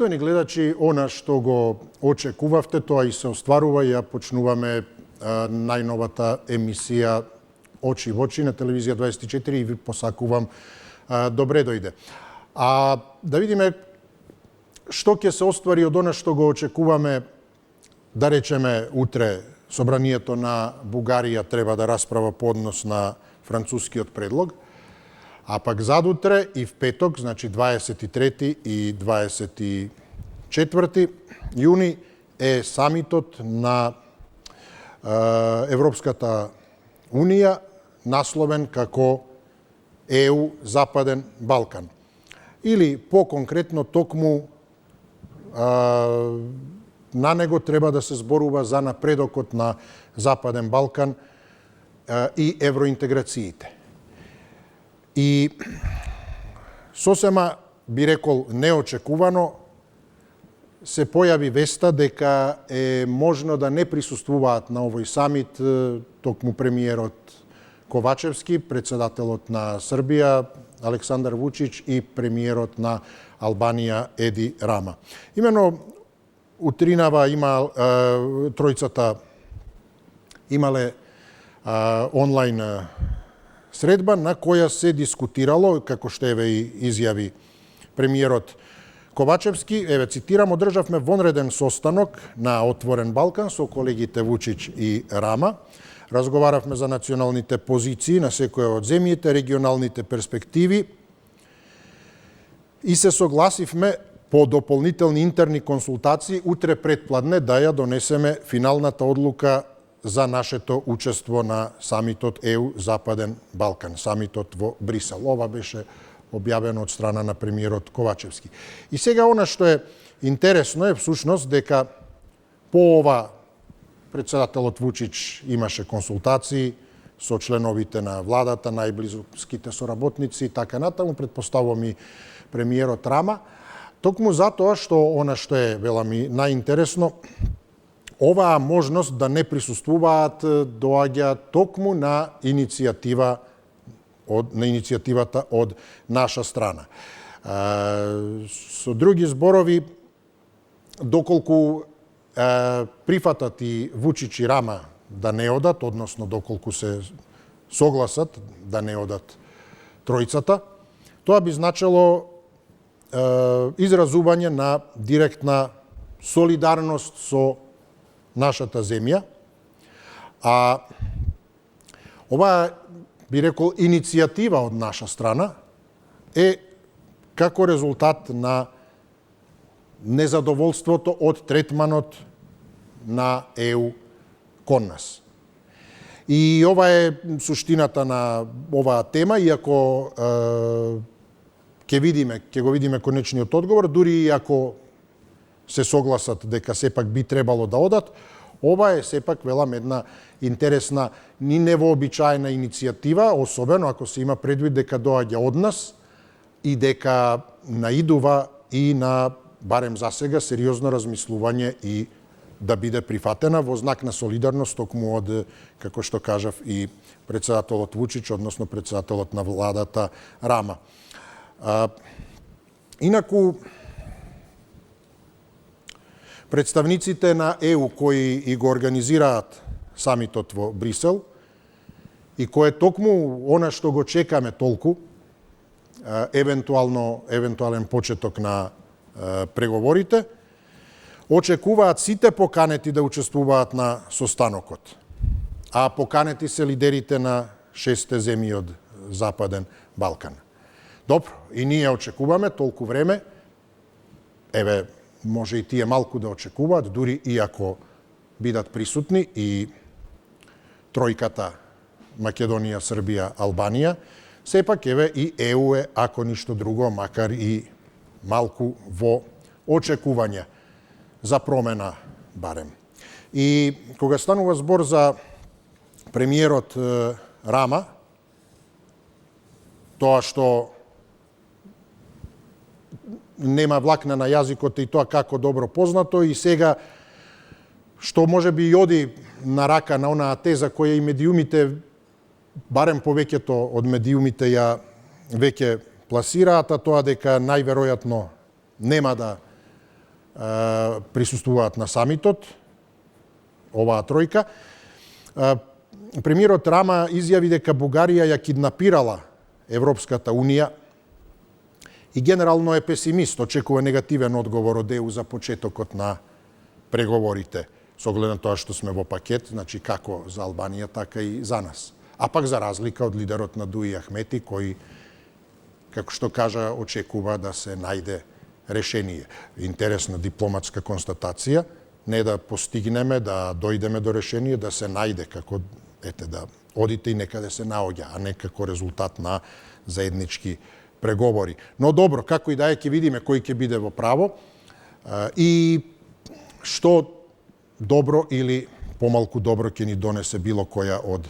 Поштовани гледачи, она што го очекувавте, тоа и се остварува. Ја почнуваме најновата емисија Очи во очи на телевизија 24 и ви посакувам добре дојде. А да видиме што ќе се оствари од она што го очекуваме, да речеме утре Собранието на Бугарија треба да расправа по однос на францускиот предлог, а пак задутре и в петок, значи 23 и 24 јуни е самитот на Европската Унија, насловен како ЕУ Западен Балкан. Или по-конкретно токму на него треба да се зборува за напредокот на Западен Балкан и евроинтеграциите. И сосема, би рекол, неочекувано, се појави веста дека е можно да не присуствуваат на овој самит токму премиерот Ковачевски, председателот на Србија Александар Вучич и премиерот на Албанија Еди Рама. Имено утринава има тројцата имале онлайн средба на која се дискутирало, како што еве и изјави премиерот Ковачевски, еве цитирам: одржавме вонреден состанок на Отворен Балкан со колегите Вучич и Рама. Разговаравме за националните позиции на секоја од земјите, регионалните перспективи и се согласивме по дополнителни интерни консултации утре предпладне да ја донесеме финалната одлука за нашето учество на самитот ЕУ Западен Балкан, самитот во Брисел. Ова беше објавено од страна на премиерот Ковачевски. И сега она што е интересно е всушност дека по ова председателот Вучич имаше консултации со членовите на владата, најблиските соработници и така натаму, предпоставувам и премиерот Рама, токму затоа што она што е, велам и најинтересно, оваа можност да не присуствуваат доаѓа токму на иницијативата од наша страна. Со други зборови, доколку прифатат и Вучич и Рама да не одат, односно доколку се согласат да не одат тројцата, тоа би значело изразување на директна солидарност со нашата земја, а оваа, би рекол, иницијатива од наша страна е како резултат на незадоволството од третманот на ЕУ кон нас. И ова е суштината на оваа тема, иако ќе го видиме конечниот одговор, дури и ако се согласат дека сепак би требало да одат, ова е сепак, велам, една интересна, ни невообичаена иницијатива, особено ако се има предвид дека доаѓа од нас и дека наидува и на, барем за сега, сериозно размислување и да биде прифатена во знак на солидарност токму од, како што кажав, и председателот Вучич, односно председателот на владата Рама. Инаку, представниците на ЕУ кои и го организираат самитот во Брисел и кој е токму она што го чекаме толку, евентуален почеток на преговорите, очекуваат сите поканети да учествуваат на состанокот. А поканети се лидерите на 6 земји од Западен Балкан. Добро, и ние очекуваме толку време, еве, може и тие малку да очекуваат, дури и ако бидат присутни и тројката Македонија, Србија, Албанија, сепак еве и ЕУ е, ако ништо друго, макар и малку во очекување за промена барем. И кога станува збор за премиерот Рама, тоа што нема влакна на јазикот и тоа како добро познато, и сега што може би и оди на рака на онаа теза која и медиумите, барем повеќето од медиумите ја веќе пласираат, а тоа дека најверојатно нема да присуствуваат на самитот, оваа тројка. Премиерот Рама изјави дека Бугарија ја киднапирала Европската Унија и генерално е песимист, очекува негативен одговор од ЕУ за почетокот на преговорите, со оглед на тоа што сме во пакет, значи како за Албанија, така и за нас. А пак за разлика од лидерот на Дуи Ахмети, кој, како што кажа, очекува да се најде решение. Интересна дипломатска констатација, не да постигнеме, да дојдеме до решение, да се најде, како, да одите и некаде се наоѓа, а не како резултат на заеднички преговори. Но добро, како и да е, ќе видиме кој ќе биде во право и што добро или помалку добро ќе ни донесе било која од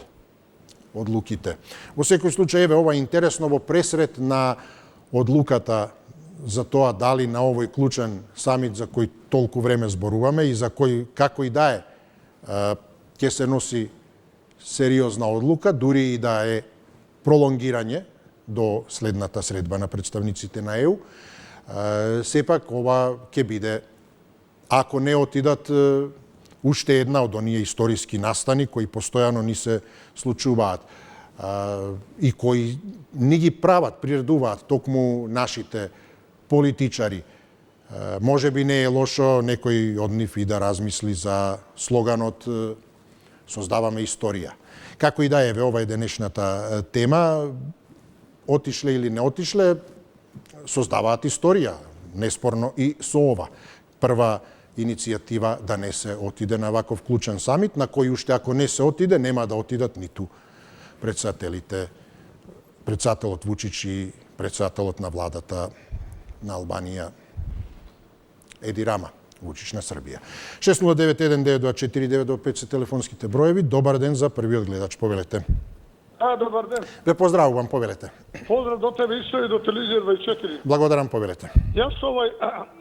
одлуките. Во секој случај, еве, ова е интересно во пресред на одлуката за тоа дали на овој клучен самит за кој толку време зборуваме и за кој, како и да е, ќе се носи сериозна одлука, дури и да е пролонгирање до следната средба на представниците на ЕУ, сепак ова ќе биде, ако не отидат, уште една од оние историски настани кои постојано ни се случуваат и кои ни ги прават, приредуваат токму нашите политичари. Може би не е лошо некој од нив и да размисли за слоганот "Создаваме историја". Како и да е, ова е денешната тема. Отишле или не отишле, создаваат историја, неспорно и со ова. Прва иницијатива да не се отиде на ваков клучен самит, на кој уште ако не се отиде, нема да отидат ниту председателот Вучич и председателот на владата на Албанија Еди Рама, Вучич на Србија. 609192499 се телефонските броеви. Добар ден за првиот гледач, повелете. Добар ден. Ве поздравувам, повелете. Поздрав до тебе исто и до телевизија 24. Благодарам, повелете. Јас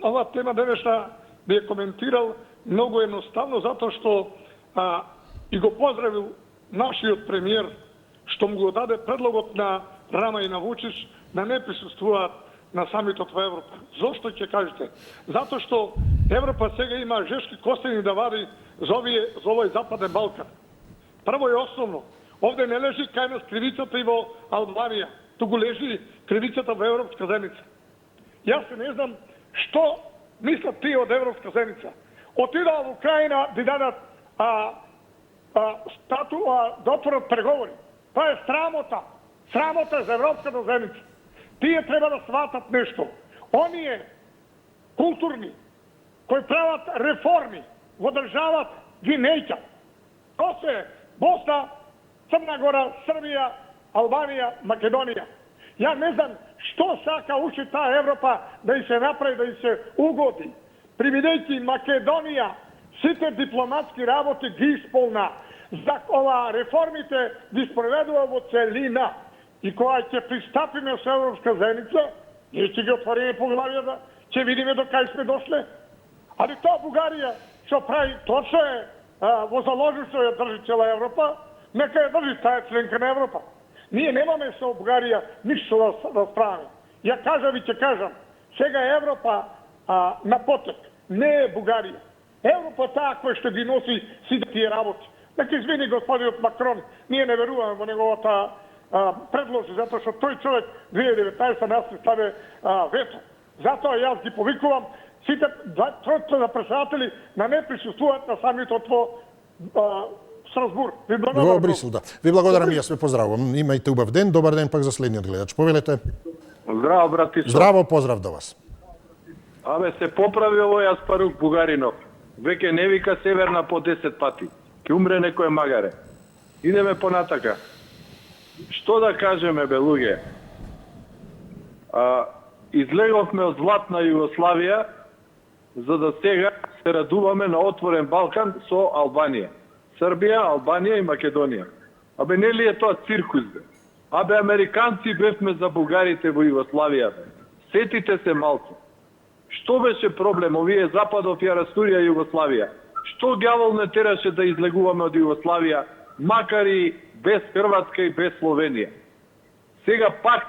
ова тема денешна би ја коментирал многу едноставно, затоа што и го поздравил нашиот премиер, што му го даде предлогот на Рама и на Вучич да не присуствуваат на самитот во Европа. Зошто ќе кажете? Затоа што Европа сега има жешки костени да вади за овој Западен Балкан. Прво и основно, овде не лежи кај нас кривицата и во Албанија, туку лежи кривицата во Европска заедница. Јас не знам што мислат тие од Европска заедница. Отидаа во Украина да дадат да отворат преговори. Тоа е срамота. Срамота за Европската заедница. Тие треба да сватат нешто. Оние културни кои прават реформи во држават ги неќа. Тоа се Босна, Црна Гора, Србија, Албанија, Македонија. Ја не знам што сака уште таа Европа да и се направи, да и се угоди. Привидејќи Македонија сите дипломатски работи ги исполна. За ова реформите ги спроведува во целина. И кога ќе пристапиме со Европска заедница, ние ќе ги отвориме поглавјата, ќе видиме до кај сме дошле. Али тоа Бугарија што прави, точно е во заложништво ја држи цела Европа, нека ја држи, таа е членка на Европа. Ние немаме со Бугарија ништо да справиме. Ја кажам и ќе кажам, сега Европа на потек, не е Бугарија. Европа таа која што ги носи сите тие работи. Нека извини господинот Макрон, ние не веруваме во неговата предложи, затоа што тој човек 2019 нас стави вето. Затоа јас ги повикувам сите тројца на председатели да не присуствуваат на самитот во Страсбург. Во Брисел, да. Ви благодарам и јас ве поздравувам. Имајте убав ден. Добар ден пак за следниот гледач. Повелете. Здраво, братица. Здраво, поздрав до вас. Абе, се поправи овој Аспарук Бугаринов. Веќе не вика Северна по 10 пати. Ке умре некој магаре. Идеме понатака. Што да кажеме, бе, луѓе? Излеговме од златна Југославија, за да сега се радуваме на отворен Балкан со Албанија. Србија, Албанија и Македонија. Абе, нели е тоа циркус, бе? Абе, американци бевме за бугарите во Југославија, бе. Сетите се малку. Што беше проблем? Овие Западов ја растурија Југославија. Што гјавол не тераше да излегуваме од Југославија, макар и без Хрватска и без Словенија? Сега пак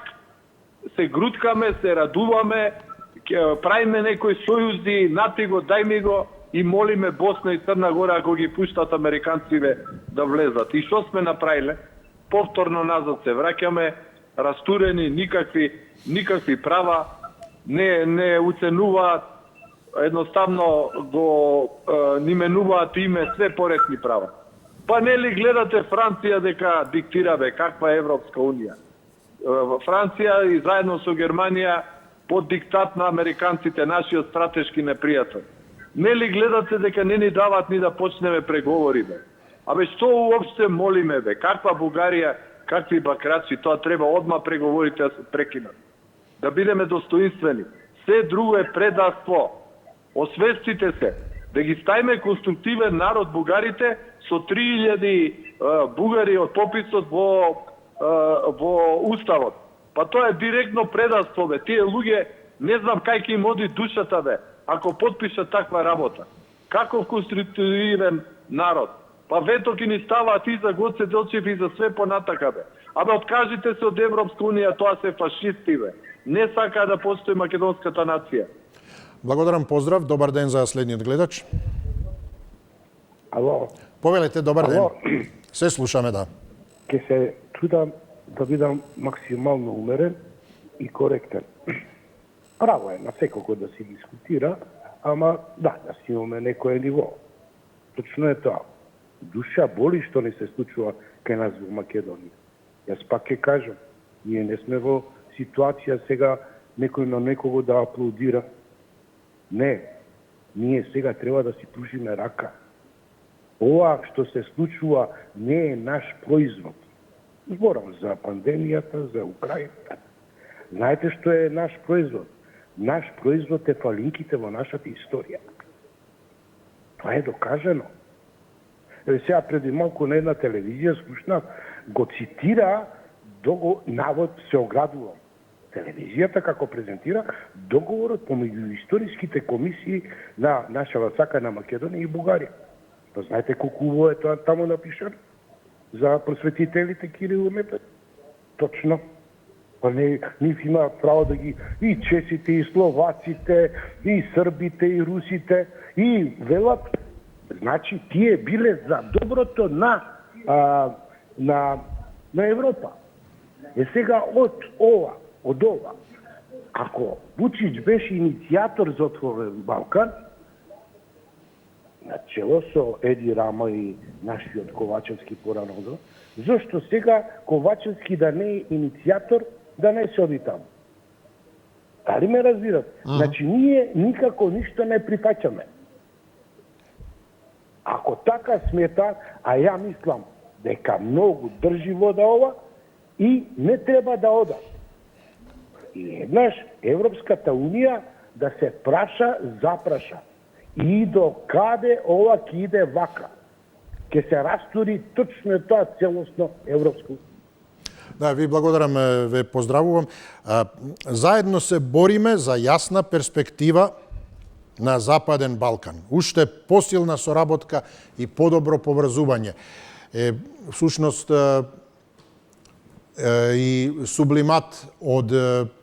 се груткаме, се радуваме, правиме некои сојузди, нати го, дај ми го и молиме Босна и Црна Гора ако ги пуштат американците да влезат. И што сме направиле? Повторно назад се враќаме, растурени, никакви права, не уценуваат, едноставно го нименуваат име све поретни права. Па нели гледате Франција дека диктира каква е Европска унија? Франција и заедно со Германија под диктат на американците, нашиот стратешки непријател. Нели гледате дека не ни дават ни да почнеме преговори, Абе, што уопште молиме, Каква Бугарија, какви бакраци, тоа треба одма преговорите да се прекинат. Да бидеме достоинствени. Се друго е предавство. Освестите се. Да ги ставиме конструктивен народ бугарите со 3000 бугари од пописот во уставот. Па тоа е директно предавство, Тие луѓе, не знам кај ќе им оди душата, ако подпишат таква работа. Каков конструктивен народ? Па вето ќе ни ставаат и за Гоце Делчев и за све понатака, Абе, откажите се од Европска унија, тоа се фашисти, Не сака да постои македонската нација. Благодарам, поздрав. Добар ден за следниот гледач. Ало. Повелете, добар ден. Ало. Се слушаме, да. Ке се трудам да бидам максимално умерен и коректен. Право е на секој да се дискутира, ама да си имаме некое ниво. Точно е тоа. Душа боли што не се случува кај нас во Македонија. Јас пак ќе кажам, ние не сме во ситуација сега некој на некого да аплодира. Не, ние сега треба да си пружиме рака. Ова што се случува не е наш производ. Зборам за пандемијата, за Украина. Знаете што е наш производ? Наш производ е фалинките во нашата историја. Това е докажано. Сега преди малку на една телевизија слушнав, го цитира, навод се оградувам. Телевизијата како презентира договорот помеѓу историските комисии на нашава сака на Македонија и Бугарија. Па знаете колку убаво е тоа таму напишано? За просветителите Кирил и Методи. Точно. Па нив има право да ги и чесите, и словаците, и србите, и русите, и велат. Значи, тие биле за доброто на Европа. Сега од ова, ако Вучич беше иницијатор за отворен Балкан, на чело со Еди Рама и нашиот Ковачевски порано, зашто сега Ковачевски да не е иницијатор, да не се оди таму? Дали ме разбират? Значи, ние никако ништо не прифаќаме. Ако така смета, а ја мислам дека многу држи вода ова и не треба да ода. И еднаш Европската унија да се запраша и до каде ова ќе иде вака. Ќе се растури точно тоа целосно европско. Да, ви благодарам, ве поздравувам. Заедно се бориме за јасна перспектива на Западен Балкан. Уште посилна соработка и подобро поврзување. Всушност, и сублимат од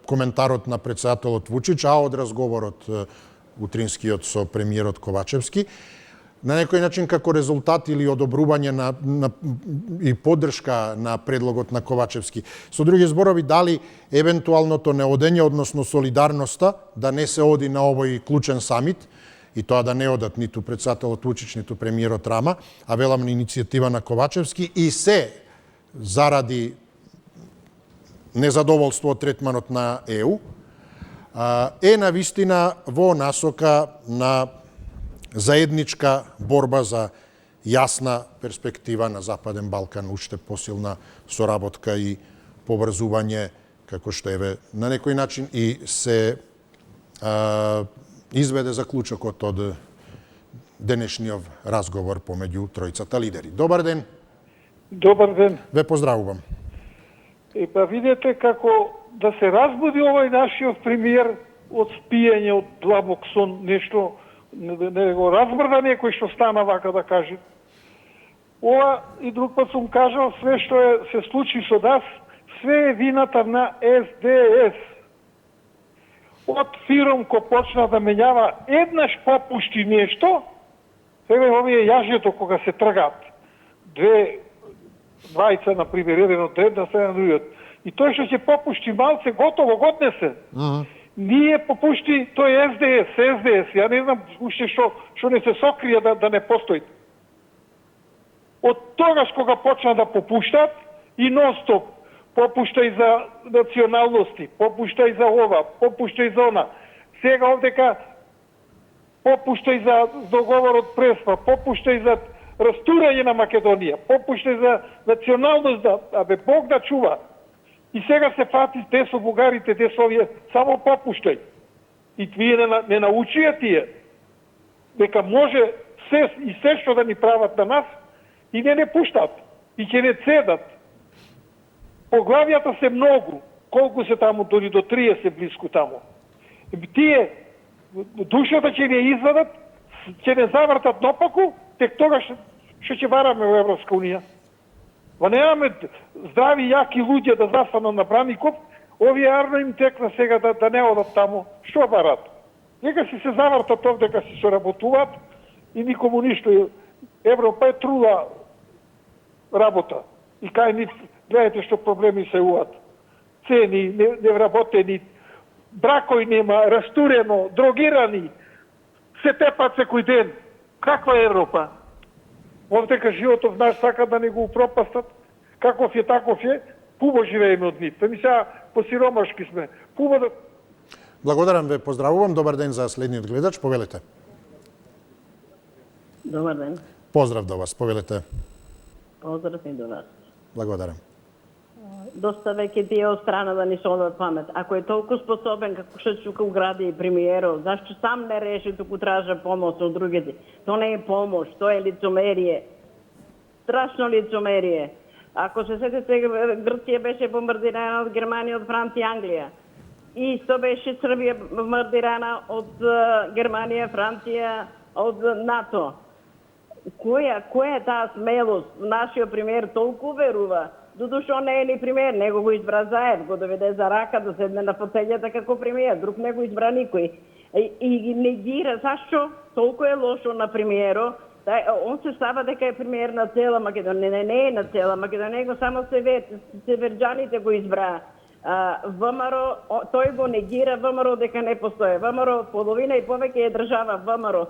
коментарот на председателот Вучич, а од разговорот утринскиот со премиерот Ковачевски, на некој начин како резултат или одобрување и поддршка на предлогот на Ковачевски. Со други зборови, дали евентуалното неодење, односно солидарноста, да не се оди на овој клучен самит, и тоа да не одат ниту председателот Вучич, ниту премиерот Рама, а велам на иницијатива на Ковачевски, и се заради незадоволство од третманот на ЕУ, е навистина во насока на заедничка борба за јасна перспектива на Западен Балкан, уште посилна соработка и поврзување, како што еве на некој начин и се изведе заклучокот од денешниот разговор помеѓу тројцата лидери. Добар ден. Добар ден. Ве поздравувам. Па видете како да се разбуди овој нашиот премиер од спиење, од длабок сон, нешто, не го разбрда некој што стана вака да каже. Ова и друг пат сум кажал, све што се случи со нас, све е вината на СДС. од фирм кој почна да менјава еднаш попушти нешто, сега овие јажето кога се тргаат, двајца, например, еден од една страна другиот, и тој што ќе попушти малце, готово, годнесе. Ние попушти, тој СДС, ја не знам уште што не се сокрие да не постои. Од тогаш кога почна да попуштат и нон-стоп, попушта и за националности, попушта и за ова, попушта и за она. Сега овдека попушта и за договорот Преспа, попушта и за растурање на Македонија, попушта и за националност, Бог да чува. И сега се фати, те со бугарите, те со овие, само попуштај. И вие не научија тие, дека може се што да ни прават на нас, и не пуштат, и ќе не цедат. Поглавјата се многу, колку се таму, дори до 30 близко таму. Тие, душата ќе не извадат, ќе не завртат напаку, тек тогаш што ќе бараме во Европска Унија. Ва немаме здрави, јаки луѓе да застанат на Браников, овие арно им текна сега да не одат таму. Што барат? Нека си се завртат овде, дека си соработуваат и никому ништо. Европа е трула работа. И кај нив, гледате што проблеми се уат. Цени, невработени, бракој нема, растурено, дрогирани, се тепат секој ден. Каква е Европа? Овдека животот наш сака да не го упропастат. Каков е, таков е. Пубо живееме од нив. Ми сега посиромашки сме. Пубо да... Благодарам ве, поздравувам. Добар ден за следниот гледач. Повелете. Добар ден. Поздрав до вас. Повелете. Поздрав и до вас. Благодарам. Доста веќе тие од страна да ни се одат памет. Ако е толку способен како што Чука гради и премиерот, зашто сам не реши, туку тража помош од другите? То не е помош, то е лицемерие. Страшно лицемерие. Ако се сетите, Грција беше бомбардирана од Германија, од Франција, Англија. Исто беше Србија бомбардирана од Германија, Франција, од НАТО. Која е таа смелост? Нашиот премиер толку верува. Додушо не е ни премиер, него го избра Заев, го доведе за рака да седне на фотелјата како премиер, друг не го избра никој. И негира, зашто толку е лошо на премиерот, он се става дека е премиер на цела Македонија. Не е на цела Македонија, него само северџаните го избраа. ВМРО, тој го негира ВМРО дека не постои. ВМРО половина и повеќе е држава ВМРО.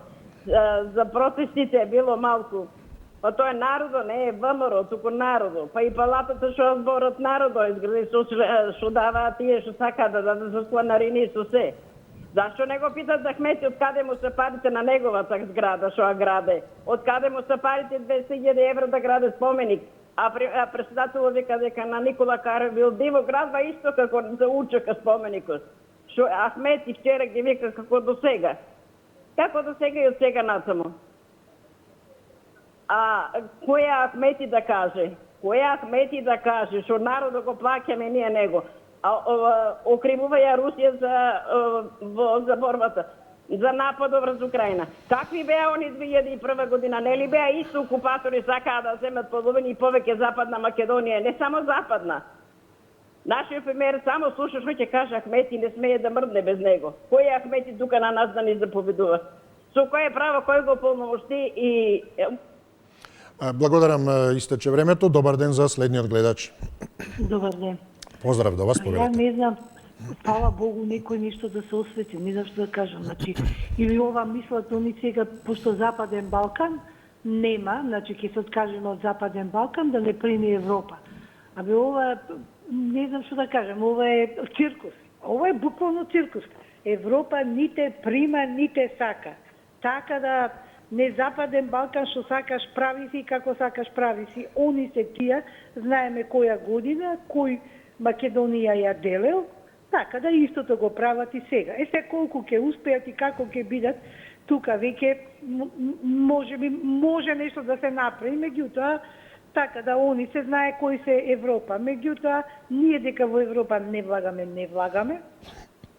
За протестите е било малку. Па тоа е народо, не е ВМРО, туку народо. Па и палатата што зборот народо изгради, што даваат тие што сакаат да дадат за сланарини и со се. Зашто не го питат Ахмети од каде му се парите на неговата зграда што ја граде? Од каде му се парите 200.000 евра да граде споменик? А председателот вика дека на Никола Каров бил диво градва исто како за Урчака споменикот. Што Ахмети вчера ги вика како до сега. Како до сега и од сега насамо. Која Ахмети да каже? Која Ахмети да каже? Што народот го плаќаме ние него. Окривува ја Русија за борбата, за нападот врз Украина. Какви беа они 2001 година? Нели беа исто окупатори, сакаа да земат половина и повеќе Западна Македонија, не само Западна. Нашиот премиер само слуша што ќе каже Ахмети, не смее да мрдне без него. Кој е Ахмети тука на нас да ни заповедува? Со кое право, кој го полномошти и... Благодарам, истече времето. Добар ден за следниот гледач. Добар ден. Поздрав до вас, Ја повелете. не знам, фала Богу, некој ништо да се освети, не знам што да кажам. Значи, или ова мислат они сега, пошто Западен Балкан нема, значи ќе се откажеме од Западен Балкан да не прими Европа. Абе ова, не знам што да кажам, ова е циркус. Ова е буквално циркус. Европа ните прима, ните сака. Така да не Западен Балкан што сакаш прави си, како сакаш прави си. Они се тие, знаеме која година, кој Македонија ја делел, така да истото го прават и сега. Се колку ќе успеат и како ќе бидат, тука веќе може нешто да се направи, меѓутоа така да они се знае кој се Европа. Меѓутоа ние дека во Европа не влагаме.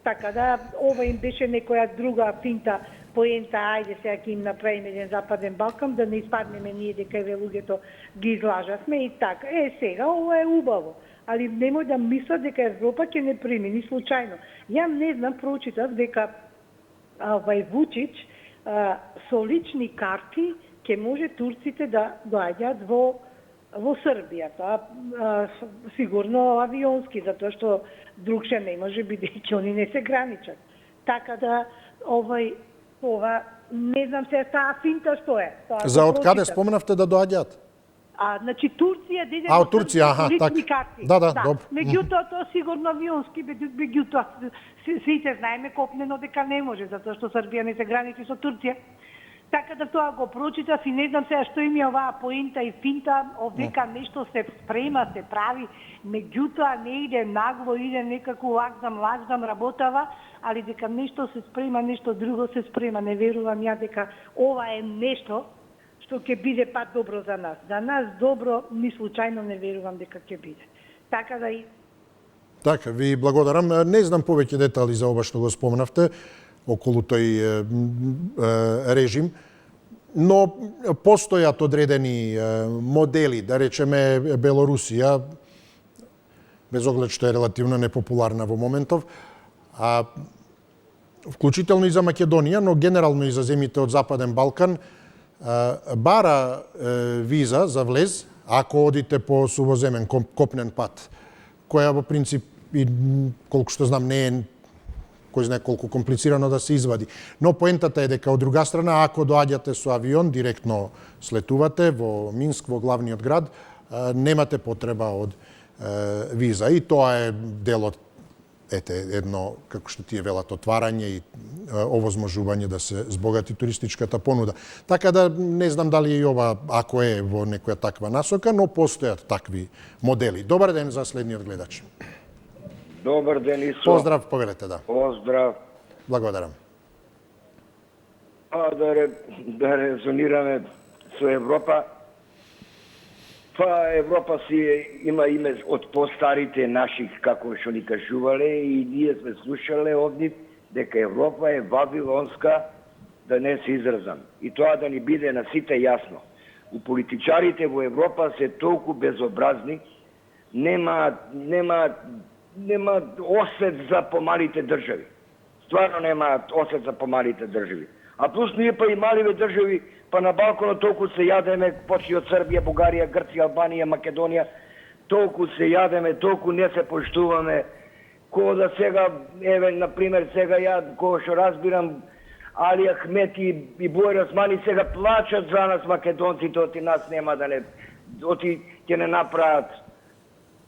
Така да ова им беше некоја друга финта, поента, ајде сега ќе им направиме еден Западен Балкан, да не испаднеме ние дека ве луѓето ги излажавме и така. Сега ова е убаво. али немој да мислат дека Европа ќе не прими, ни случајно. Ја не знам, прочитав дека Вучич со лични карти ќе може турците да доаѓаат во Србија. Тоа сигурно авионски, затоа што другше не може, бидејќи они не се граничат. Така да ова не знам се таа финта што е. За од каде споменавте да доаѓаат? Значи Турција диде од Турција, аха, така. Да, добро. Меѓутоа тоа сигурно авионски, меѓутоа сите знаеме копнено дека не може, затоа што Србија не се граничи со Турција. Така да тоа го прочитав и не знам сега што им е оваа поента и финта, овдека нешто се спрема, се прави, меѓутоа не иде нагло, иде некако лаждам работава, али дека нешто се спрема, нешто друго се спрема. Не верувам ја дека ова е нешто што ќе биде пат добро за нас. За нас добро, ни случајно не верувам дека ќе биде. Така да и... Така, ви благодарам. Не знам повеќе детали за ова што го спомнавте околу тој режим, но постојат одредени модели, да речеме Белорусија, без оглед што е релативно непопуларна во моментов, вклучително и за Македонија, но генерално и за земјите од Западен Балкан, бара виза за влез ако одите по сувоземен копнен пат, која во принцип и колку што знам не е кој знае колку комплицирано да се извади. Но поентата е дека од друга страна, ако доаѓате со авион, директно слетувате во Минск, во главниот град, немате потреба од виза. И тоа е дел од едно, како што тие велат, отварање и овозможување да се збогати туристичката понуда. Така да не знам дали и ова, ако е во некоја таква насока, но постојат такви модели. Добар ден за следниот гледач. Добар ден, Исо. Поздрав, повелете, да. Поздрав. Благодарам. Да резонираме со Европа. Европа си има име од постарите наших, како што ни кажувале, и ние сме слушале од нив дека Европа е вавилонска, да не се изразам. И тоа да ни биде на сите јасно. У политичарите во Европа се толку безобразни, нема осет за помалите држави. Стварно нема осет за помалите држави. А плюс ние па и маливе држави, па на Балканот толку се јадеме, почни од Србија, Бугарија, Грција, Албанија, Македонија, толку се јадеме, толку не се поштуваме, кога да сега, например, сега ја, кога што разбирам, Али Ахмети и Бојар Османи сега плачат за нас македонците, оти нас нема да не, оти ќе не направат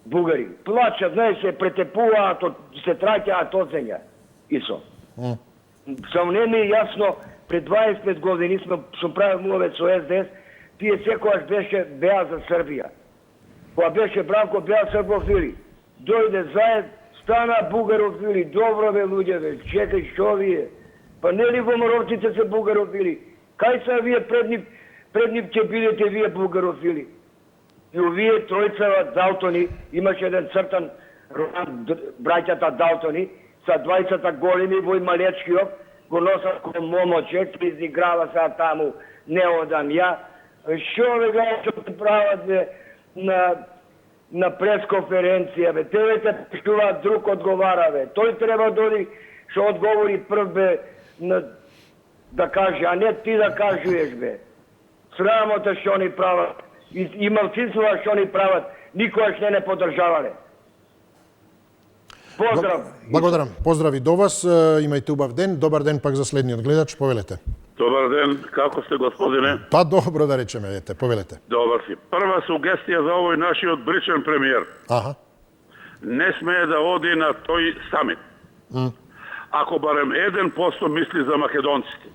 бугари. Плачат, знаеш, се претепуваат, се траќаат од земја. Исо. Само не ми е јасно, пред 25 години сум правил муловец со СДС, тие секојаш беа за Србија. Кога беше Бранко, беа србофили. Дојде заед, стана бугарофили, добро бе луѓе, бе, чекај што вие? Па нели во Моровците се бугарофили? Кај са вие пред нив ќе бидете вие бугарофили? И овие тројцава Далтони, имаше еден цртан роман, браќата Далтони, са 20 големи во малечкиот, го носат кон момоче, изиграва сега таму, не одам ја. Шо ве гледа што прават бе на пресконференција, бе? Те пиштуваат, друг одговара, бе. Тој треба доди што одговори прв, бе, да каже, а не ти да кажуеш, бе. Срамота што они прават. И малцинствува што они прават, никогаш не поддржавале. Поздрав. Благодарам. Поздрави до вас. Имајте убав ден. Добар ден пак за следниот гледач. Повелете. Добар ден. Како сте, господине? Па добро да речеме, ете, повелете. Добар си. Прва сугестија за овој нашиот бричен премиер. Аха. Не смее да оди на тој самит. Ако барем 1% мисли за македонците.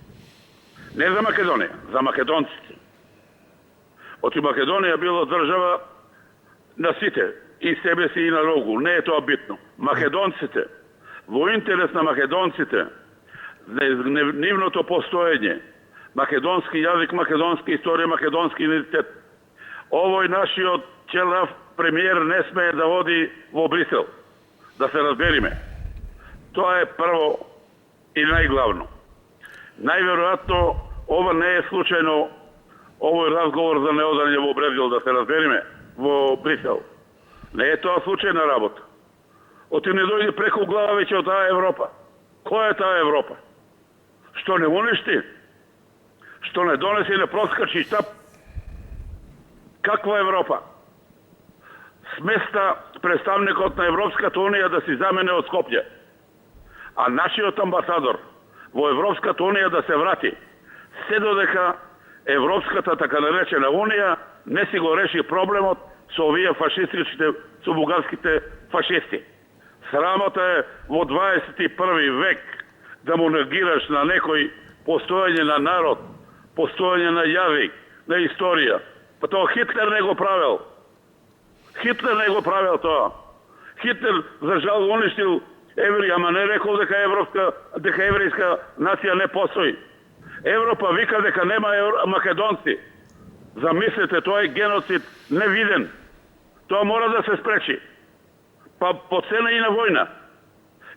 Не за Македонија, за македонците. Оти Македонија била држава на сите, и себе си и на рогу. Не е тоа битно. Македонците, во интерес на македонците, нивното постоење, македонски јазик, македонски историја, македонски идентитет. Овој нашиот челав премиер не смее да оди во Брисел. Да се разбериме. Тоа е прво и најглавно. Најверојатно, ова не е случајно овој разговор за неодање во Брезил, да се разбериме, во Брисел. Не е тоа случајна работа. Оти не дојде преку глава веќе од таа Европа. Која е таа Европа? Што не уништи? Што не донесе и не проскачи штап? Каква Европа? Сместа представникот на Европската Унија да си замене од Скопје. А нашиот амбасадор во Европската Унија да се врати. Се додека Европската така наречена Унија не си го реши проблемот со овие фашистичките, со бугарските фашисти. Срамота е во 21 век да му негираш на некој постојање на народ, постојање на јазик, на историја. Па тоа Хитлер не го правил. Хитлер не го правил тоа. Хитлер, за жал, уништил евреи, ама не рекол дека еврејска нација не постои. Европа вика дека нема македонци. Замислете, тоа е геноцид невиден. Тоа мора да се спречи. Па по цена и на војна.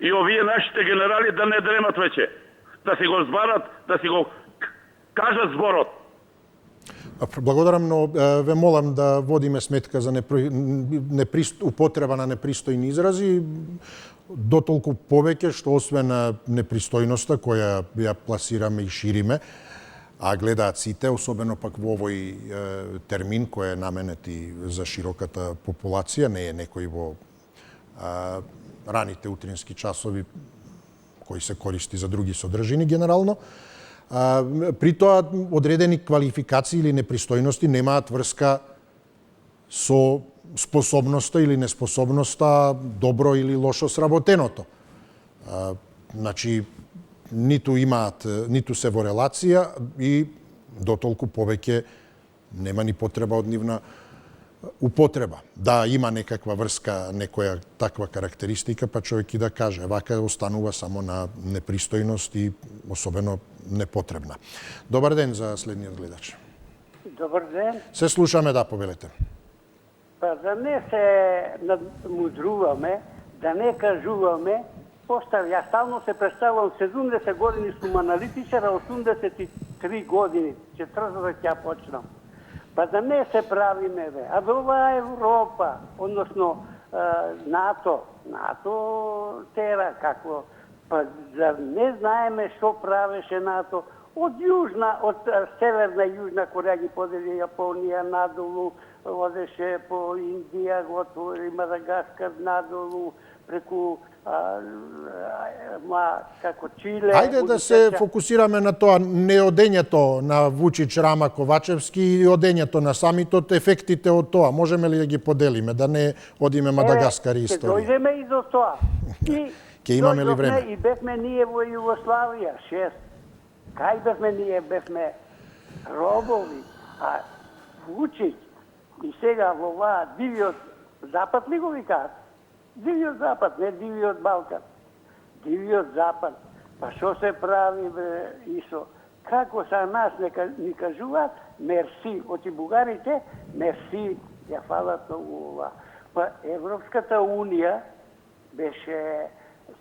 И овие нашите генерали да не дремат веќе. Да си го збарат, да си го кажат зборот. Благодарам, но ве молам да водиме сметка за употреба на непристојни изрази, дотолку повеќе што освен непристојноста која ја пласираме и шириме, а гледаат сите, особено пак во овој термин кој е наменет и за широката популација, не е некој во раните утрински часови кој се користи за други содржини генерално. При тоа одредени квалификации или непристојности немаат врска со способноста или неспособноста, добро или лошо сработеното. Значи, ниту се во релација и дотолку повеќе нема ни потреба од нивна употреба. Да, има некаква врска, некоја таква карактеристика, па човек и да каже. Вака останува само на непристојност и особено непотребна. Добар ден за следниот гледач. Добар ден. Се слушаме, да, повелете. Па да не се надмудруваме, да не кажуваме, ја стално се представувам 70 години сум аналитичар, а 83 години, 4 ќе почнам. Па да не се правиме, бе. А бе ова Европа, односно НАТО тера какво, па да не знаеме што правеше НАТО, од Северна и Јужна Кореја ги подели Јапонија надолу, одеше по Индија, го отвори Мадагаскар надолу, преку како Чиле. Ајде да се фокусираме на тоа неодењето на Вучич, Рама, Ковачевски и одењето на самитот, ефектите од тоа. Можеме ли да ги поделиме, да не одиме Мадагаскар и историја? Ќе дојдеме и до тоа. Ке имаме ли време? И бевме ние во Југославија, 6. Кај бевме ние? Бевме робови. А Вучич и сега во оваа дивиот запад ли го викаат? Дивиот запад, не дивиот Балкан. Дивиот запад. Па што се прави, бе, Исо? Како са нас ни кажуваат, мерси. Оти бугарите, мерси, ја фалат ова. Па Европската Унија беше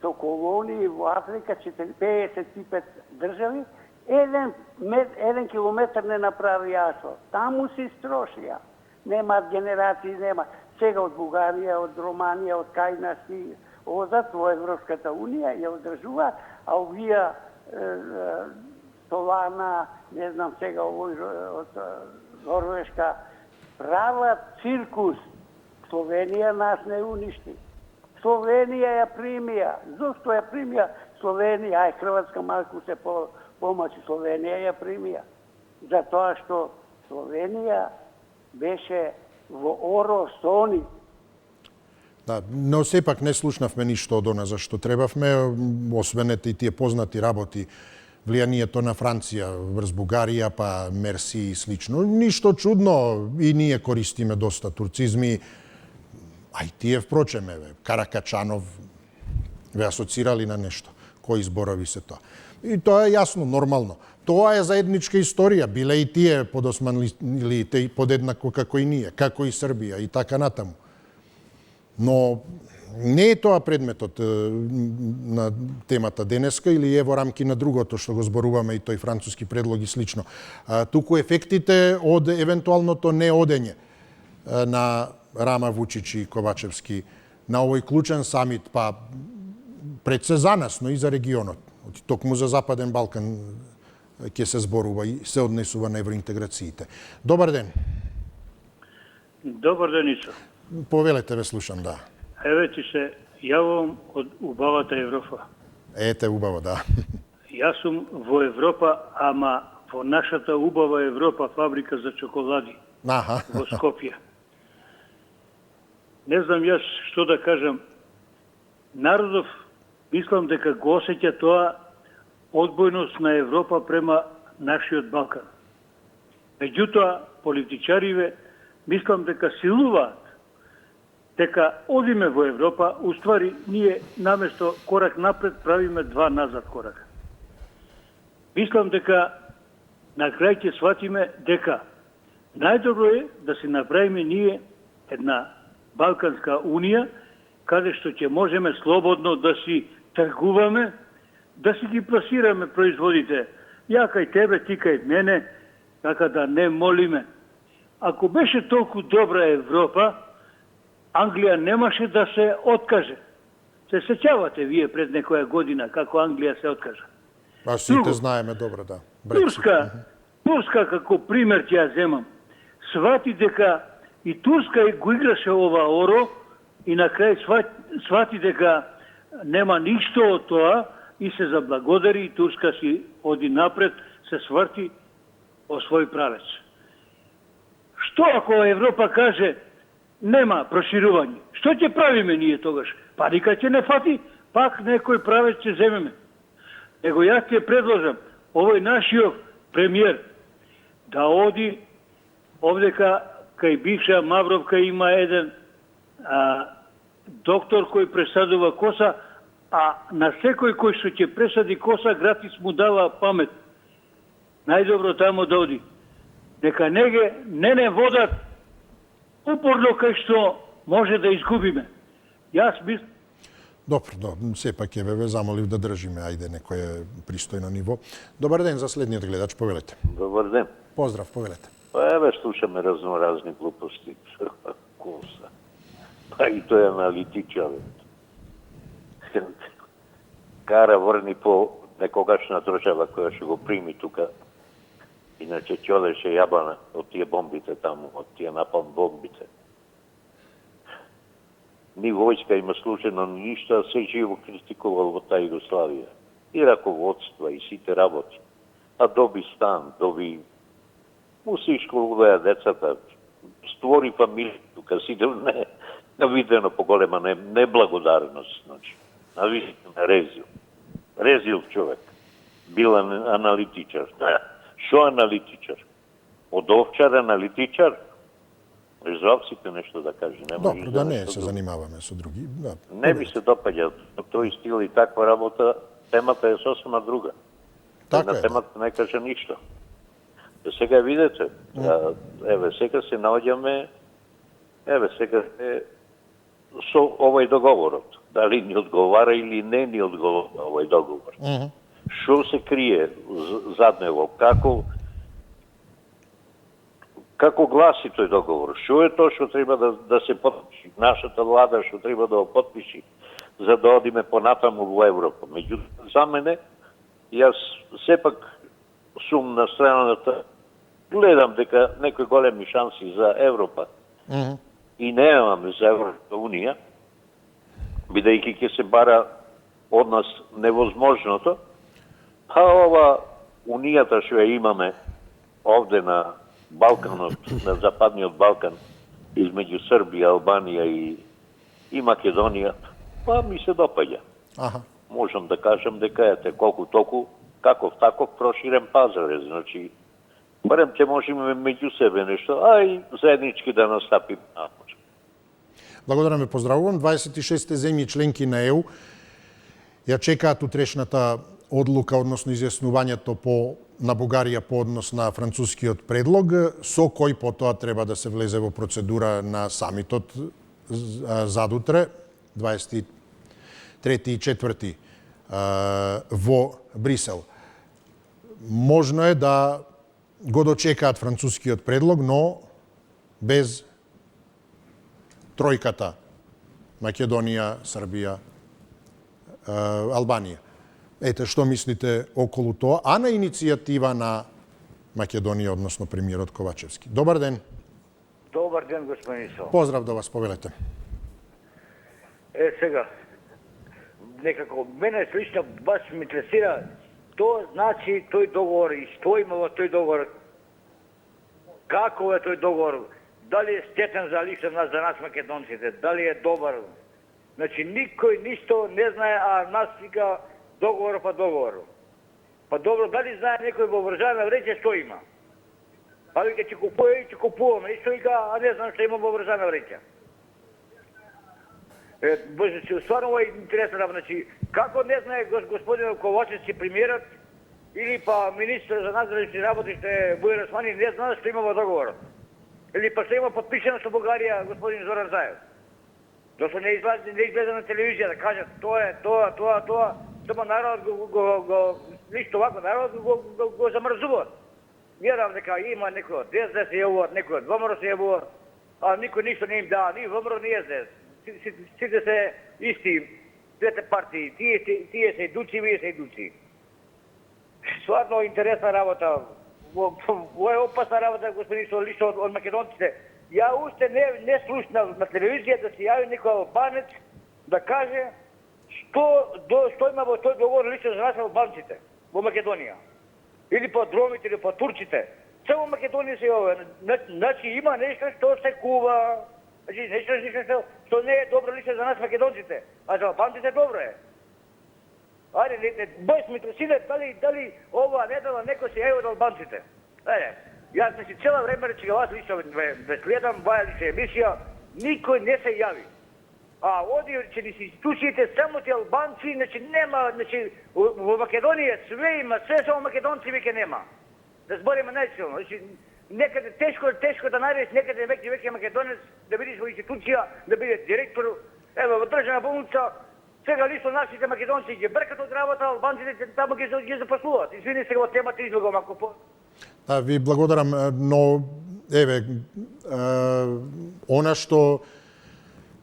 со колонии во Африка, 55 држави, еден километар не направи асфалт. Таму си строшија. Немаат генерации, нема. Сега од Бугарија, од Романија, од Кајна си одат во Европската Унија, ја одржуваат, а овие Солана, не знам сега овој од Норвешка, прават циркус. Словенија нас не уништи. Словенија ја примија. Зошто ја примија Словенија? Ај, Хрватска малку се помачи. Словенија ја примија. Затоа што Словенија беше во оро сони. Да, но сепак не слушнавме ништо од она за што требавме, освен и тие познати работи, влијанието на Франција врз Бугарија, па Мерси и слично. Ништо чудно, и ние користиме доста турцизми, а и тие впрочем, Каракачанов ве асоцирали на нешто. Кои зборови се тоа? И тоа е јасно, нормално. Тоа е заедничка историја. Биле и тие подосманлите и подеднакво како и ние, како и Србија и така натаму. Но не е тоа предметот на темата денеска или е во рамки на другото што го зборуваме и тој француски предлог и слично. Туку ефектите од евентуалното неодење на Рама, Вучич и Ковачевски на овој клучен самит, па пред се за нас, но и за регионот. Токму за Западен Балкан ќе се зборува и се однесува на евроинтеграциите. Добар ден. Добар ден, Исо. Повелете, ве слушам, да. Еве ти се јавам од убавата Европа. Ете, убаво, да. Јас сум во Европа, ама во нашата убава Европа фабрика за чоколади Аха. во Скопје. Не знам јас што да кажам. Народов, мислам дека го осеќа тоа одбојност на Европа према нашиот Балкан. Меѓутоа, политичариве, мислам дека силуваат дека одиме во Европа, уствари ние наместо корак напред правиме два назад корак. Мислам дека на крај ќе сватиме дека најдобро е да се направиме ние една Балканска унија, каде што ќе можеме слободно да си тргуваме, да си ги пласираме производите. Ја кај тебе, ти кај мене, така да не молиме. Ако беше толку добра Европа, Англија немаше да се откаже. Се сеќавате вие пред некоја година како Англија се откажа. Па сите знаеме добро, да. Турска како пример ќе ја земам. Свати дека и Турска го играше ова оро и на крај свати дека нема ништо од тоа и се заблагодари и Турска си оди напред, се сврти по свој правец. Што ако Европа каже нема проширување? Што ќе правиме ние тогаш? Па ника ќе не фати, пак некој правец ќе земеме. Него јас ќе предложам овој нашиот премиер да оди овдека кај бивша Мавровка има еден доктор кој пресадува коса, а на секој кој што ќе пресади коса гратис му дава памет. Најдобро тамо да оди. Нека не водат упорно кај што може да изгубиме. Јас мислам. Добро, сепак ќе ве замолив да држиме, ајде, некое пристојно ниво. Добар ден за следниот гледач, повелете. Добар ден. Поздрав, повелете. Па еве слушаме разноразни глупости. Коса. Па и тој аналитичар. Кара врни по некогашна држава која ќе го прими тука. Иначе ќолеше јабана од тие бомбите таму, од тие напалм бомбите. Ни војска има служено ништо, се живо критикувал во таа Југославија. И раководства, и сите работи. А доби стан, доби... Му се школуваја децата, створи фамилија, тука сите не навидено поголема неблагодарност, значи. Навидено резил. Резил човек. Бил аналитичар. Шо аналитичар? Од овчар аналитичар? Резовците нешто да каже. Добро, да не се занимаваме со други. Да. Не ми се допаѓа тој стил и таква работа. Темата е сосема друга. Така на е. темата не каже ништо. Сега видете, еве сега се наоѓаме, еве сега е со овој договорот. Дали ни одговара или не ни одговара овој договор. Што се крие зад него? Како гласи тој договор? Што е тоа што треба да се потпиши? Нашата влада што треба да го потпиши за да одиме понатаму во Европа. Меѓутоа, за мене, јас сепак сум на страната, гледам дека некои големи шанси за Европа и немаме за Европска Унија, бидејќи ќе се бара од нас невозможното, па ова Унијата што ја имаме овде на Балканот, на Западниот Балкан, измеѓу Србија, Албанија и Македонија, па ми се допаѓа. Можам да кажам дека ете колку толку, каков таков проширен пазар е, значи барем ќе можеме меѓу себе нешто, а и заеднички да настапиме напор. Благодарам ве, поздравувам. 26 земји членки на ЕУ ја чекаат утрешната одлука, односно изјаснувањето на Бугарија по однос на францускиот предлог, со кој потоа треба да се влезе во процедура на самитот задутре, 23 и 4 во Брисел. Можно е да го дочекаат францускиот предлог, но без тројката Македонија, Србија, Албанија. Ете, што мислите околу тоа, а на иницијатива на Македонија, односно премиерот Ковачевски. Добар ден. Добар ден, господин Исо. Поздрав до вас, повелете. Сега, некако, мене лично баш ме интересира, тоа значи тој договор и што има во тој договор, како е тој договор, дали е штетен за лично за нас македонците, дали е добар. Значи, никој ништо не знае, а нас вика договор па договор. Па добро, дали знае некој во вржавна вреќа што има? А вика, ќе купуваме, и што вика, а не знам што има во вржавна вреќа. Боже, стварно ова е интересно, значи, како не знае господин Ковачевски премиерот или па министр за надзорни работи што е Бујар Османи не знае што има во договорот. Или па што има подпишано со Бугарија господин Зоран Заев. Дошто не изгледа на телевизија да кажат тоа, само народ го ништо вако, народ го замрзува. Вjerам дека има некој од СДС се јавуваат, некој од ВМРО се јавува, а никој ништо не им дава, ни ВМРО, ни СДС. Сите се исти, двете партии, тие се идуци, вие се идуци. Стварно интересна работа. Ова е опасна работа, господин Исо, лично од македонците. Ја уште не слушнав на телевизија да се јави некој албанец да каже што има во тој договор лично за нас албанците во Македонија. Или по дромите, или по турците. Само Македонија се јавува. Значи има нешто што се кува. Значи нешто што не е добро лично за нас македонците, а за албанците добро е. Ајде, бој сме тресиле дали ова недела некој се јави од албанците. Ајде, јас значи цела време рече вас лично да гледам ваја лично емисија, никој не се јави. А оди че ни се институциите само ти албанци, значи нема, значи во Македонија све има, све само македонци веќе нема. Да збориме најсилно, значи некаде тешко да најдеш некаде веќе македонец да бидеш во институција, да биде директор, ево во државна болница. Сега лично нашите македонци ги бркат од работа, албанците таму ги запаслуваат. Извини сега од темата излегам ако по... Ви благодарам, но еве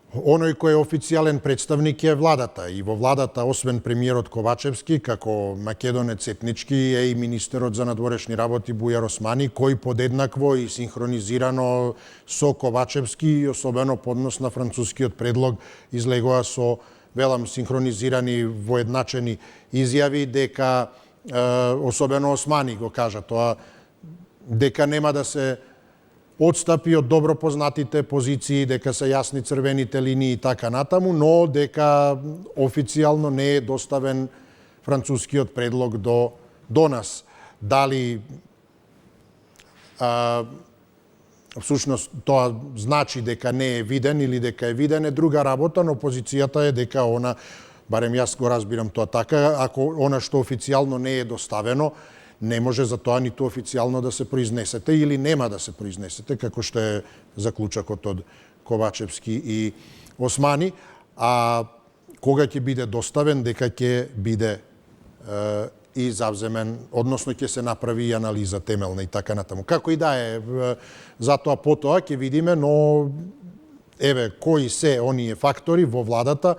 оној кој е официјален представник е владата и во владата освен премиерот Ковачевски како македонец етнички е и министерот за надворешни работи Бујар Османи кој подеднакво и синхронизирано со Ковачевски и особено поднос на францускиот предлог излегоа со велам синхронизирани воедначени изјави дека особено Османи го кажа тоа дека нема да се одстапи од добро познатите позиции, дека се јасни црвените линии и така натаму, но дека официјално не е доставен францускиот предлог до нас. Дали всушност тоа значи дека не е виден или дека е виден е друга работа, но позицијата е дека она, барем јас го разбирам тоа така, ако она што официјално не е доставено, не може за тоа ниту официјално да се произнесете или нема да се произнесете, како што е заклучокот од Ковачевски и Османи, а кога ќе биде доставен, дека ќе биде и завземен, односно ќе се направи и анализа темелна и така натаму. Како и да е, затоа потоа ќе видиме, но еве кои се оние фактори во владата,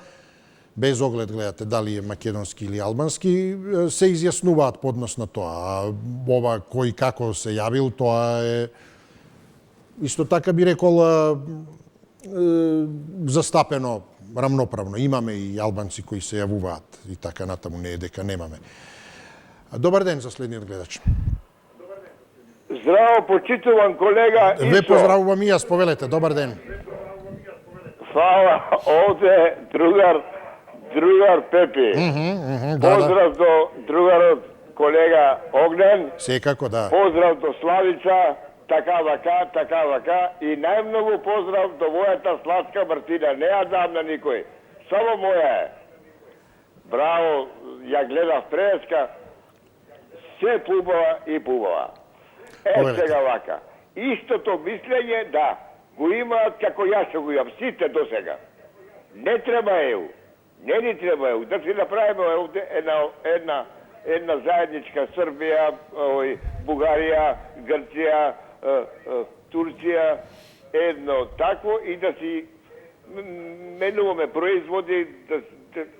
без оглед гледате дали е македонски или албански, се изјаснуваат поднос на тоа. А ова кој како се јавил, тоа е исто така би рекол застапено рамноправно. Имаме и албанци кои се јавуваат и така натаму, не е дека немаме. Добар ден за следниот гледач. Здраво, почитуван колега Исо. Ве поздравувам и јас, повелете, добар ден. Фала, овде другар Пепи. Поздрав до другарот колега Огнен. Секако, да. Поздрав до Славица, така вака. И најмногу поздрав до мојата сладка Мартина. Не ја дам на никој. Само моја е. Браво, ја гледав преска. Се пубава. Сега вака. Истото мислење, да, го имаат како јас го имам. Сите до сега. Не треба ЕУ. Не ни треба ЕУ. Да си направиме овде една заедничка Србија, Бугарија, Грција, Турција, едно такво и да си менуваме производи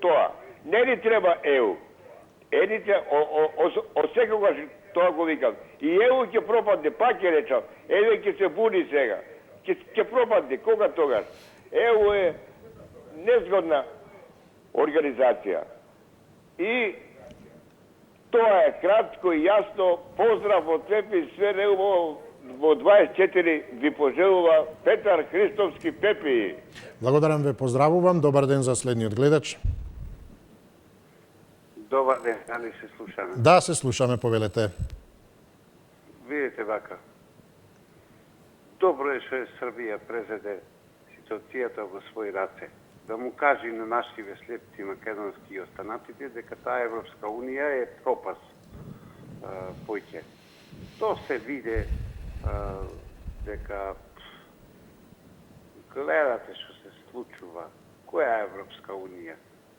тоа. Не ни треба ЕУ. Едите, од секогаш тоа го викам. И ЕУ ќе пропадне, пак ќе речам, еве ќе се буни сега. Ќе пропадне, кога тогаш? ЕУ е незгодна организација. И тоа е кратко и јасно. Поздрав од тебе и све неубаво во 24 ви пожелува Петар Христовски Пепи. Благодарам ве, поздравувам. Добар ден за следниот гледач. Добар ден, дали се слушаме? Да, се слушаме, повелете. Видите вака. Добро е што е Србија презеде ситуацијата во своји раце. Да му кажи на нашите слепци македонски и останатите дека таа Европска Унија е пропаст поќе. То се виде дека гледате што се случува. Која е Европска Унија?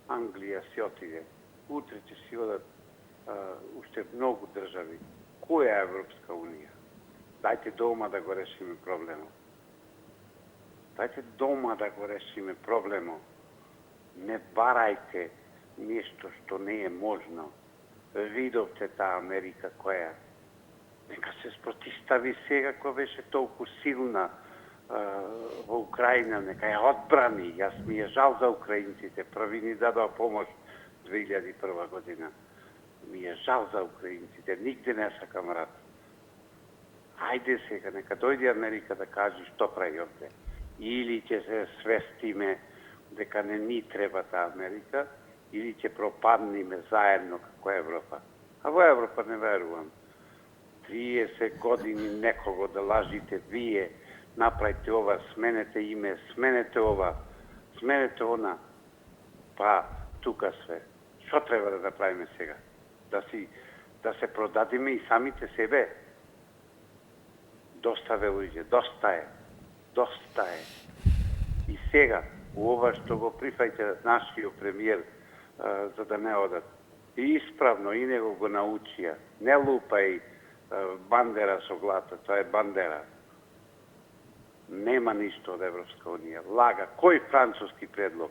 Англија си отиде. Утре ќе си одат уште многу држави. Која е Европска Унија? Дајте дома да го решиме проблемот. Дајте дома да го решиме проблемот. Не барајте нешто што не е можно. Видовте таа Америка која. Нека се спротистави сега која беше толку силна во Украина, нека ја одбрани. Јас ми е жал за украинците. Први ни дадоа помош 2001 година. Ми е жал за украинците. Нигде не сакам рат. Ајде сега, нека дојде Америка да каже што прави овде. Или ќе се свестиме дека не ни треба таа Америка, или ќе пропадниме заедно како Европа. А во Европа не верувам. 30 години некого да лажите вие, направите ова, сменете име, сменете ова, сменете она. Па, тука све. Што треба да направиме сега? Да се продадиме и самите себе. Доста ве луѓе, доста е. Доста е. И сега, ова што го прифајте нашиот премиер, за да не одат. И исправно, и него го научија. Не лупај Бандера со глата, тоа е Бандера. Нема ништо од Европска Унија. Лага. Кој француски предлог?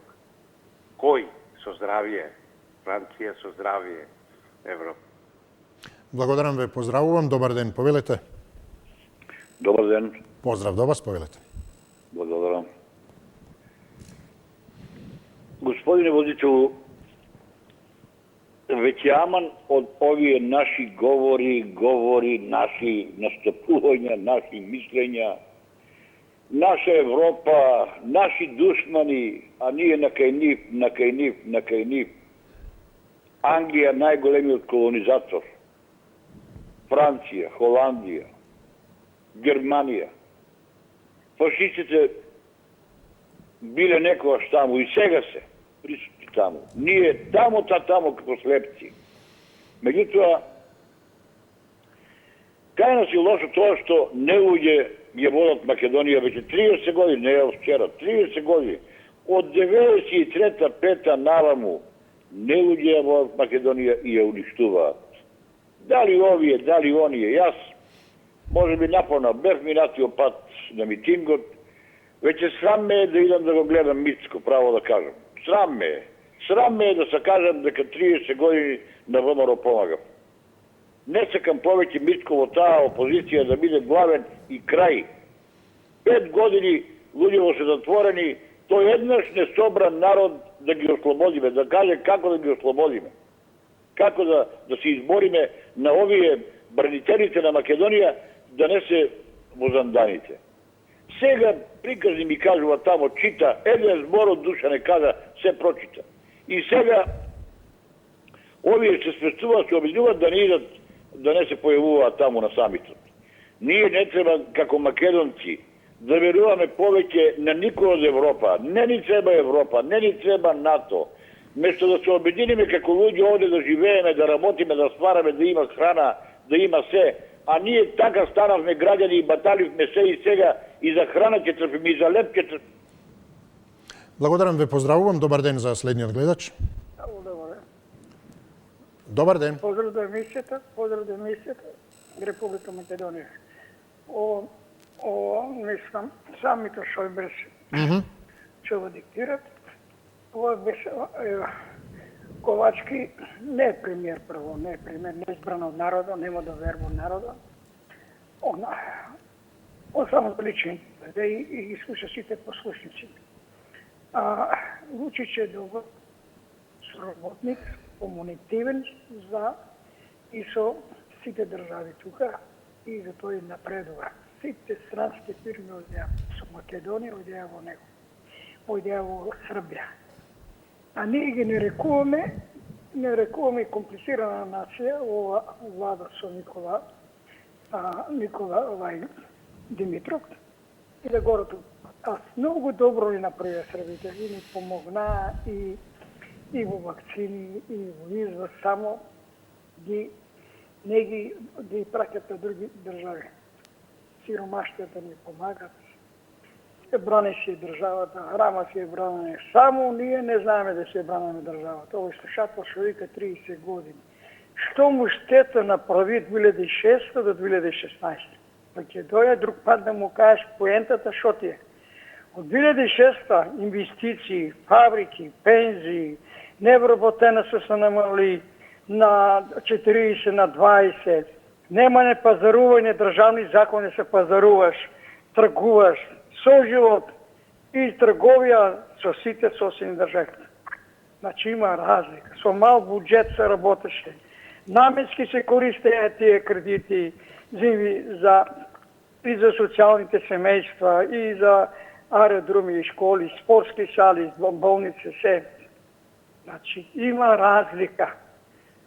Кој? Со здравие. Франција со здравие. Европа. Благодарам ве, поздравувам. Добар ден, повелете. Добар ден. Поздрав до вас, повелете. Благодарам. Господине Водичу, веќе аман од овие наши говори, наши настапувања, наши мислења, наша Европа, наши душмани, а ние накај нив. Англија најголемиот колонизатор, Франција, Холандија, Германија. Фашистите биле некогаш таму и сега се присутни таму. Ние тамо како слепци. Меѓутоа, кај нас е лошо тоа што неуѓе ја водат Македонија веќе 30 години, не е од вчера, 30 години. Од 93-5 наваму неуѓе ја водат Македонија и ја уништуваат. Дали овие, дали оние. Јас, може би напорно, бев минатио пат на митингот, веќе срам ме е да идам да го гледам Мицко, право да кажам. Срам ме е. Срам ме е да се кажам дека 30 години на ВМРО помагам. Не сакам повеќе Мицко во таа опозиција да биде главен и крај. 5 години луѓе се затворени, тој еднаш не собра народ да ги ослободиме, да каже како да ги ослободиме. Како да се избориме на овие бранителите на Македонија да не се во занданите. Сега приказни ми кажува тамо, чита, еден збор од душа не каза, се прочита. И сега овие се спестуваат, се обидуваат да не идат, да не се појавуваат таму на самитот. Ние не треба, како македонци, да веруваме повеќе на никој од Европа. Не ни треба Европа, не ни треба НАТО. Место да се обединиме како луѓе овде да живееме, да работиме, да ствараме, да има храна, да има се, а ние така станавме граѓани и баталивме се и сега и за храна ќе трпиме, и за леп ќе трпиме. Благодарам ве, поздравувам. Добар ден за следниот гледач. Добар ден. Поздрав до емисијата, Република Македонија. Мислам, самите што беше, ќе го диктират. Ова беше Ковачки не е премиер прво, не е премиер, не е избран од народот, нема да верба од народот. Он само личен и слуша сите послушници. Вучич е добар соработник, комуникативен и со сите држави тука и за тој напредува. Сите странски фирми одеа со Македонија, одеа во него. Одеа во Србија. А ние ги нарекуваме комплицирана нација, ова влада со Никола Димитров и да горото. Аз многу добро ни направија србите и ни помогнаа и во вакцини, и во извоз, само не ги праќат на други држави. Сиромаштите ни помагат. Се брани си државата, Рама си е бранене. Само ние не знаеме да се браниме државата. Овој слушател што вика 30 години. Што му штета направи 2006 до 2016? Па ќе дојде друг пат да му кажеш поентата што ти е. Од 2006 инвестиции, фабрики, пензии, невработеност се намали на 40 на 20, немане пазарување, државни закони се пазаруваш, тргуваш, соживот и трговија со сите соседни држави. Значи има разлика. Со мал буџет се работеше. Наменски се користеа тие кредити и за социјалните семејства, и за аеродроми и школи, спортски сали, болници, се. Значи има разлика.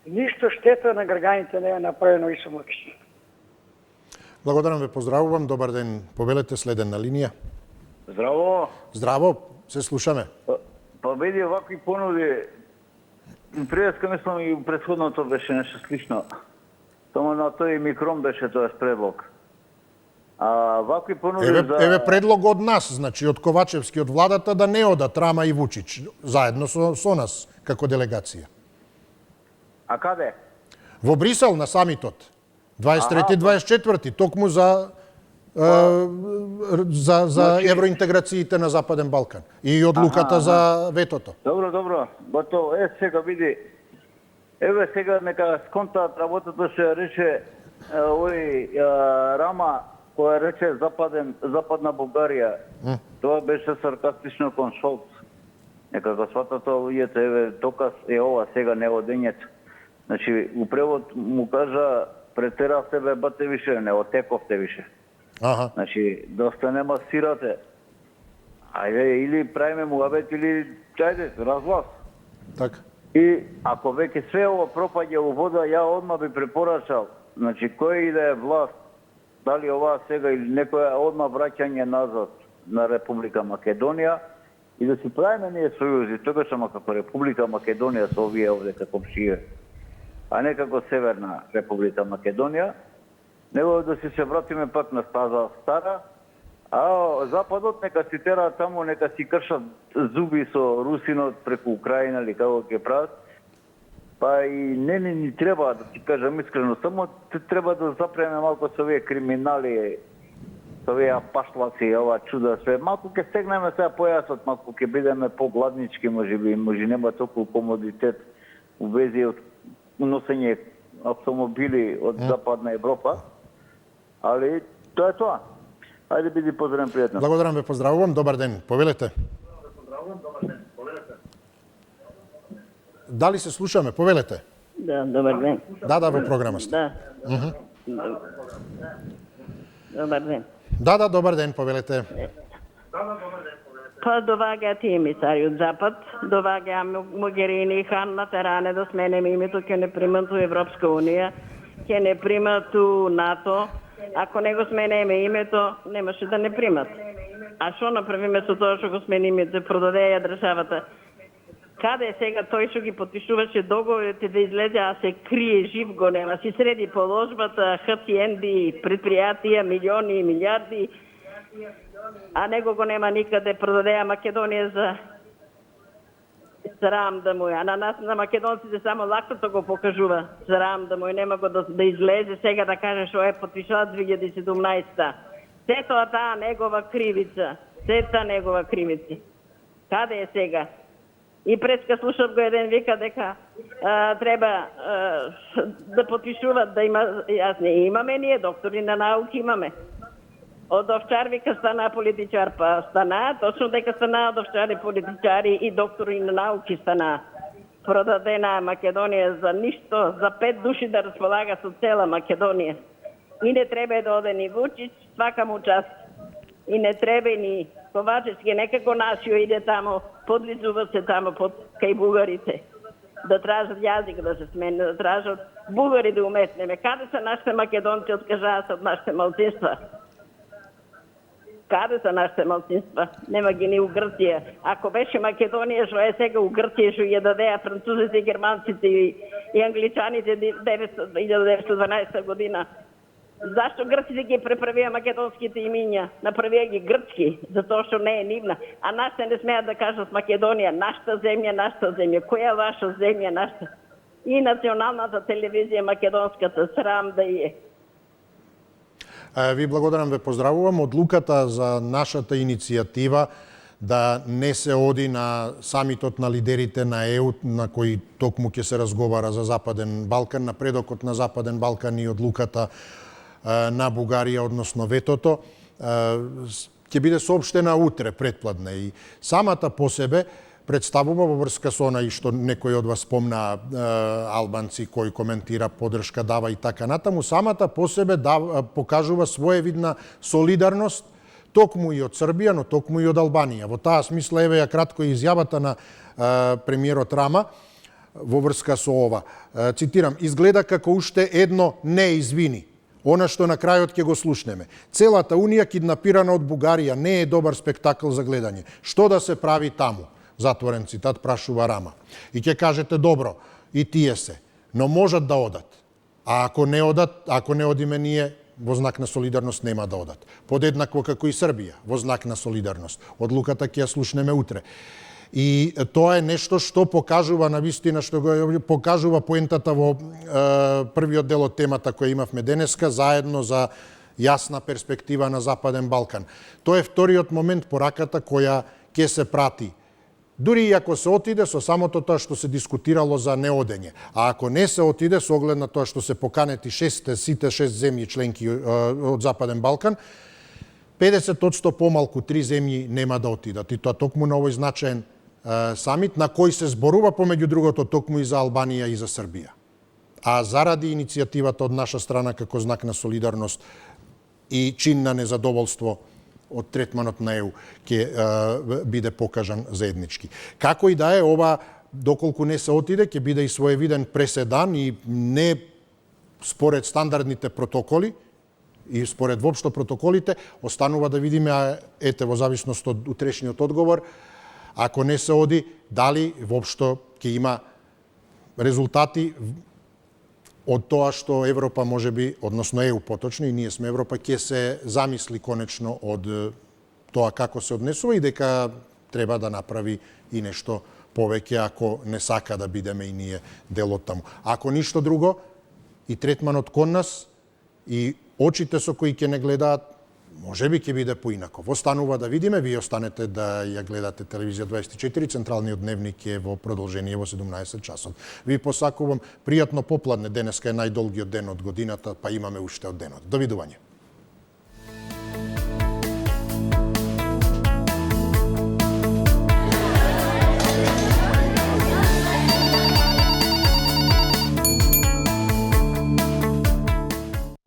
Ништо штета на граѓаните не е направено и со Македонија. Благодарам ве, поздравувам. Добар ден. Повелете, следен на линија. Здраво. Здраво, се слушаме. Па види вакви понуди, преска мислам и претходното беше нешто слично. Само на тој микрон беше тоа предлог. Вакви понуди Еве предлог од нас, значи од Ковачевски, од владата да не одат Рама и Вучич, заедно со нас, како делегација. А каде? Во Брисел на самитот. 23-24, токму за евроинтеграциите на Западен Балкан и одлуката за ветото. Добро. Готово. Сега види. Еве сега нека сконтаат работата се рече овој Рама која рече Западна Бугарија. Тоа беше саркастично кон Шолц. Нека го сватат овојете, еве доказ е ова сега неодењето. Значи, у превод му кажа претеравте бе бате више, не отековте више. Значи, доста не масирате. Ајде, или правиме муабет, или чајде, разглас. Така. И ако веќе све ова пропаѓа у вода, ја одма би препорачал, значи, кој и да е власт, дали ова сега или некоја одма враќање назад на Република Македонија и да си правиме ние сојузи, тогаш ама како Република Македонија со овие овде како пшије, а не како Северна Република Македонија, него да се вратиме пак на стаза стара, а Западот нека си тера таму, нека си кршат зуби со Русинот преку Украина или како ќе прават. Па и не ни треба, да ти кажам искрено, само треба да запреме малку со овие криминали, со овие пашлаци, ова чуда све. Малку ќе стегнеме сега појасот, малку ќе бидеме погладнички, може нема толку комодитет у вези од носење автомобили од Западна Европа, али тоа е тоа. Ајде биди поздравен, пријатно. Благодарам ве, поздравувам, добар ден, повелете. Дали се слушаме, повелете? Да, добар ден. Да, во програма сте. Да. Добар ден. Да, добар ден, повелете. Па доваѓаат тие емисари од Запад, доваѓаа Могерини и Хан на теране да сменеме името, ќе не примат у Европска Унија, ќе не примат у НАТО. Ако не го сменеме името, немаше да не примат. А што направиме со тоа што го смениме, да продадеја државата? Каде е сега тој што ги потпишуваше договорите да излезе, а се крие, жив го нема? Си среди положбата, хапи-енди, предпријатија, милиони и милиарди, а него го нема никаде, продадеја Македонија за срам да му е. А на нас, на македонците, само лактото го покажува. Срам да му е, нема го да излезе сега да каже што е потпишала 2017-та. Се тоа таа негова кривица. Се таа негова кривица. Каде е сега? И преска слушав го еден вика дека треба да подпишуваат да има, јас не имаме, ние доктори на науки имаме. Од овчар вика стана политичар, па стана, точно дека стана од овчари политичари и доктори на науки стана. Продадена Македонија за ништо, за 5 души да располага со цела Македонија. И не треба да оде ни Вучич, свака му част. И не треба ни Ковачевски, некако нашио иде тамо, подлизува се тамо кај бугарите. Да тражат јазик да се смени, да тражат бугари да уметнеме. Каде се нашите македонци, откажаа се од нашите малцинства? Каде се нашите малцинства? Нема ги ни у Грција. Ако беше Македонија, што е сега у Грција, што ја дадеа французите, германците и англичаните 1912 година, зашто грците ги преправија македонските имиња? Направија ги грцки, затоа што не е нивна. А нашите не смеат да кажат Македонија, нашата земја, нашата земја. Која ваша земја, нашата? И националната телевизија македонската, срам да е. Ви благодарам, ве поздравувам. Одлуката за нашата иницијатива да не се оди на самитот на лидерите на ЕУ, на кој токму ќе се разговара за Западен Балкан, напредокот на Западен Балкан и одлуката на Бугарија, односно ветото, ќе биде соопштена утре, претпладне. И самата по себе представува во врска со она и што некој од вас спомна, албанци кои коментира, поддршка дава и така натаму, самата по себе покажува своевидна солидарност токму и од Србија, но токму и од Албанија. Во таа смисла, еве ја кратко изјавата на премиерот Рама во врска со ова. Цитирам: изгледа како уште едно не извини. Она што на крајот ќе го слушнеме. Целата Унија киднапирана од Бугарија не е добар спектакл за гледање. Што да се прави таму? Затворен цитат, прашува Рама. И ќе кажете, добро, и тие се, но можат да одат. А ако не одат, ако не одиме ние, во знак на солидарност нема да одат. Подеднакво како и Србија, во знак на солидарност. Одлуката ќе ја слушнеме утре. И тоа е нешто што покажува навистина, што го покажува поентата во првиот дел од темата која имавме денеска, заедно за јасна перспектива на Западен Балкан. Тоа е вториот момент по раката која ќе се прати. Дури и ако се отиде со самото тоа што се дискутирало за неодење. А ако не се отиде, со оглед на тоа што се поканети сите 6 земји членки од Западен Балкан, 50% помалку 3 земји нема да отидат. И тоа токму на овој значаен самит, на кој се зборува помеѓу другото токму и за Албанија и за Србија. А заради иницијативата од наша страна како знак на солидарност и чин на незадоволство од третманот на ЕУ ќе биде покажан заеднички. Како и да е, ова, доколку не се отиде, ќе биде и своевиден преседан и не според стандардните протоколи и според воопшто протоколите, останува да видиме, ете, во зависност од утрешниот одговор, ако не се оди, дали воопшто ќе има резултати од тоа што Европа можеби, односно ЕУ поточно, и ние сме Европа, ќе се замисли конечно од тоа како се однесува и дека треба да направи и нешто повеќе ако не сака да бидеме и ние дел од таму. Ако ништо друго, и третманот кон нас, и очите со кои ќе не гледаат, можеби ќе биде поинаков. Останува да видиме, вие останете да ја гледате телевизија 24, централниот дневник е во продолжение во 17 часот. Ви посакувам пријатно попладне, денеска е најдолгиот ден од годината, па имаме уште од денот. Довидување.